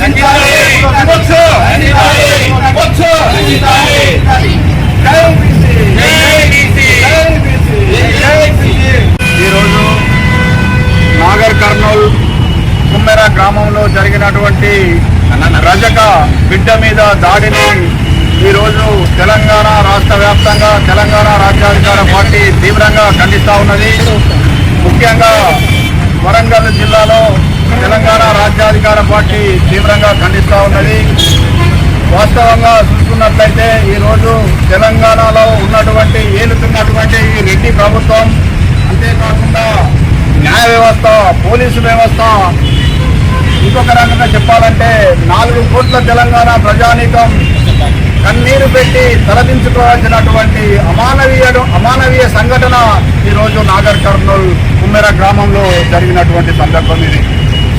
ఈరోజు నాగర్ కర్నూల్ కుమ్మెర గ్రామంలో జరిగినటువంటి రజక బిడ్డ మీద దాడిని ఈరోజు తెలంగాణ రాష్ట్ర వ్యాప్తంగా తెలంగాణ రాజ్యాధికార పార్టీ తీవ్రంగా ఖండిస్తూ ఉన్నది. ముఖ్యంగా వరంగల్ జిల్లాలో తెలంగాణ రాజ్యాధికార పార్టీ తీవ్రంగా ఖండిస్తూ ఉన్నది. వాస్తవంగా చూసుకున్నట్లయితే ఈరోజు తెలంగాణలో ఉన్నటువంటి ఏలుతున్నటువంటి ఈ రెడ్డి ప్రభుత్వం, అంతేకాకుండా న్యాయ వ్యవస్థ, పోలీసు వ్యవస్థ, ఇంకొక రకంగా చెప్పాలంటే 4 కోట్ల తెలంగాణ ప్రజానీకం కన్నీరు పెట్టి తలదించుకోవాల్సినటువంటి అమానవీయ సంఘటన ఈరోజు నాగర్ కర్నూల్ కుమ్మెర గ్రామంలో జరిగినటువంటి సందర్భం ఇది.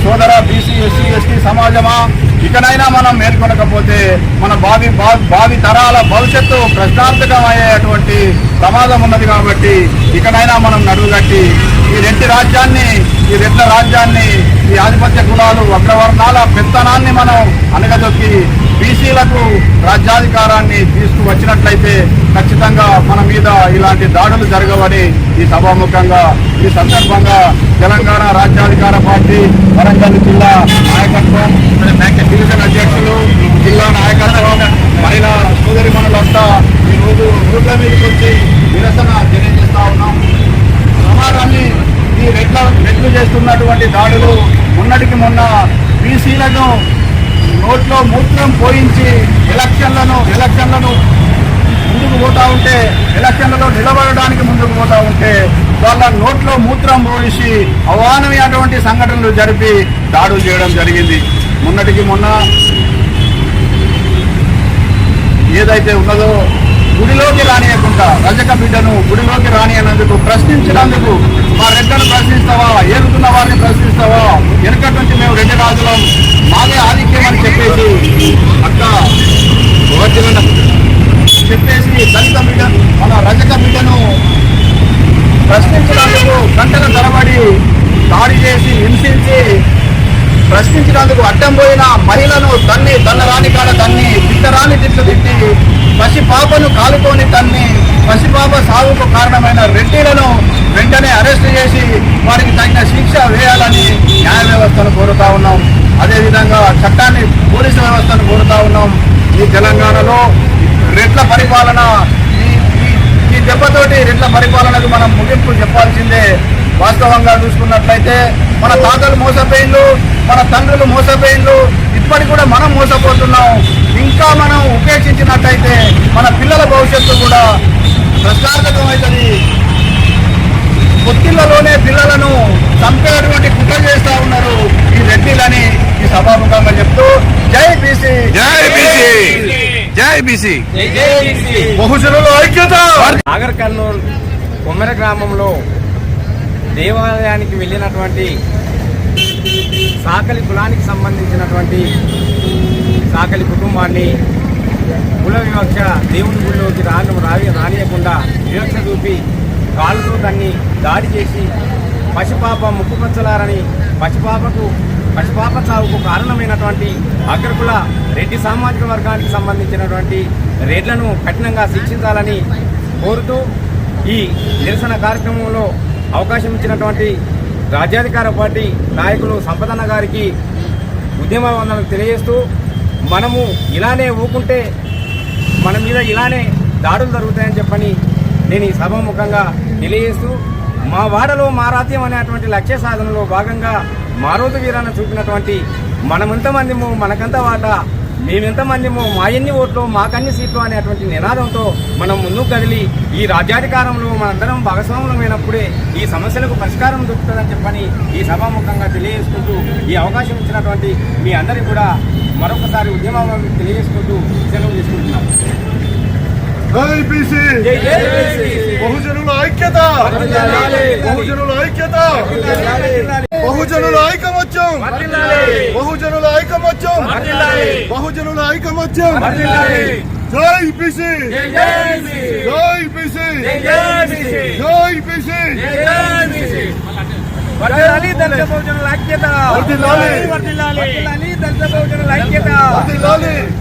సోదర బీసీ, ఎస్సీ, ఎస్టీ సమాజమా, ఇకనైనా మనం మేల్కొనకపోతే మన భావి తరాల భవిష్యత్తు ప్రశ్నార్థకమయ్యేటువంటి ప్రమాదం ఉన్నది. కాబట్టి ఇకనైనా మనం నడువుగట్టి ఈ రెడ్ల రాజ్యాన్ని ఈ ఆధిపత్య కులాలు, అగ్రవర్ణాల పెత్తనాన్ని మనం అనగదొక్కి బీసీలకు రాజ్యాధికారాన్ని తీసుకువచ్చినట్లయితే ఖచ్చితంగా మన మీద ఇలాంటి దాడులు జరగవని ఈ సభాముఖంగా ఈ సందర్భంగా తెలంగాణ రాజ్యాధికార పార్టీ వరంగల్ జిల్లా నాయకత్వం, డివిజన్ అధ్యక్షులు, జిల్లా నాయకత్వం, మహిళా సోదరిమణులంతా ఈరోజు రోడ్ల మీదకి వచ్చి నిరసన తెలియజేస్తా ఉన్నాం. సమాజాన్ని ఈ రెడ్లు చేస్తున్నటువంటి దాడులు మొన్నటికి మొన్న బీసీలను నోట్లో మూత్రం పోయించి ఎలక్షన్లను ముందుకు పోతా ఉంటే, ఎలక్షన్లలో నిలబడడానికి ముందుకు పోతా ఉంటే వాళ్ళ నోట్లో మూత్రం పోసి అవానమైనటువంటి సంఘటనలు జరిపి దాడులు చేయడం జరిగింది. మొన్నటికి మొన్న ఏదైతే ఉన్నదో గుడిలోకి రానియకుండా రజక బిడ్డను గుడిలోకి రానియనందుకు ప్రశ్నించినందుకు, మా రెడ్లను ప్రశ్నిస్తావా, ఏలుతున్న వారిని ప్రశ్నిస్తావా, వెనకటి నుంచి మేము రెడ్డి రాజులం, మాదే ఆధిక్యం అని చెప్పేసి దళిత బిడ్డ మన రజక బిడ్డను ప్రశ్నించినందుకు గంటల తరబడి దాడి చేసి హింసించి ప్రశ్నించినందుకు అడ్డం పోయిన మహిళను తన్నరాని కాడ తన్ని, తిట్టరాని తిట్లు తిట్టి, పసిపాపను కాలుకొని తన్ని, పసిపాప సాగుకు కారణమైన రెడ్డిలను వెంటనే అరెస్టు చేసి వారికి తగిన శిక్ష వేయాలని న్యాయ వ్యవస్థను కోరుతా ఉన్నాం. అదేవిధంగా చట్టాన్ని, పోలీసు వ్యవస్థను కోరుతా ఉన్నాం. ఈ తెలంగాణలో రెడ్ల పరిపాలన, ఈ దెబ్బతోటి రెడ్ల పరిపాలనకు మనం ముగింపు చెప్పాల్సిందే. వాస్తవంగా చూసుకున్నట్లయితే మన తాతలు మోసపోయిండ్లు, మన తండ్రులు మోసపోయిండ్లు, ఇప్పటికి కూడా మనం మోసపోతున్నాం. ఇంకా మనం ఉపేక్షించినట్టయితే మన పిల్లల భవిష్యత్తు కూడా ప్రశ్నార్థకమవుతుంది. పొత్తిళ్లలోనే పిల్లలను చంపేటువంటి కుట్ర చేస్తా ఉన్నారు ఈ రెడ్డిలని ఈ సభాముఖంగా చెప్తూ జై బీసీ, జై బీసీ, జై బీసీ, బహుజనుల ఐక్యత. నాగర్ కర్నూల్ కుమ్మెర గ్రామంలో దేవాలయానికి వెళ్ళినటువంటి సాకలి కులానికి సంబంధించినటువంటి సాకలి కుటుంబాన్ని కుల వివక్ష దేవుని గుడిలోకి రానియకుండా వివక్ష చూపి కాలుతో దాన్ని దాడి చేసి పసిపాప ముక్కుపచ్చలారని పసిపాప సాగుకు కారణమైనటువంటి అగ్రకుల రెడ్డి సామాజిక వర్గానికి సంబంధించినటువంటి రెడ్లను కఠినంగా శిక్షించాలని కోరుతూ ఈ నిరసన కార్యక్రమంలో అవకాశం ఇచ్చినటువంటి రాజ్యాధికార పార్టీ నాయకులు సంపదన్న గారికి ఉద్యమ వందనలు తెలియజేస్తూ, మనము ఇలానే ఊకుంటే మన మీద ఇలానే దాడులు జరుగుతాయని చెప్పని నేను ఈ సభాముఖంగా తెలియజేస్తూ, మా వాడలో మా రాజ్యం అనేటువంటి లక్ష్య సాధనలో భాగంగా మారోజు వీరాన్ని చూపినటువంటి మనమెంతమందిమో మనకంత వాటా, మేమెంతమందిమో మా ఎన్ని ఓట్లు మాకన్ని సీట్లు అనేటువంటి నినాదంతో మనం ముందుకు కదిలి ఈ రాజ్యాధికారంలో మనందరం భాగస్వాములమైనప్పుడే ఈ సమస్యలకు పరిష్కారం దొరుకుతుందని చెప్పని ఈ సభాముఖంగా తెలియజేసుకుంటూ, ఈ అవకాశం ఇచ్చినటువంటి మీ అందరికీ కూడా మరొకసారి ఉద్యమం తెలియజేసుకుంటూ సెలవు తీసుకుంటున్నాం. జై బీసీ, బహుజనుల ఐక్యత, బహుజనుల ఐక్యత, బహుజనుల ఐకమత్యం, బహుజనుల ఐకమత్యం, బహుజనుల ఐకమత్యం. జై బీసీ, జై బీసీ, జై బీసీ. బహుజనుల ఐక్యత. ఐక్యత. వర్ధిల్లాలి. వర్ధిల్లాలి. దళిత బహుజనుల ఐక్యత. వర్ధిల్లాలి.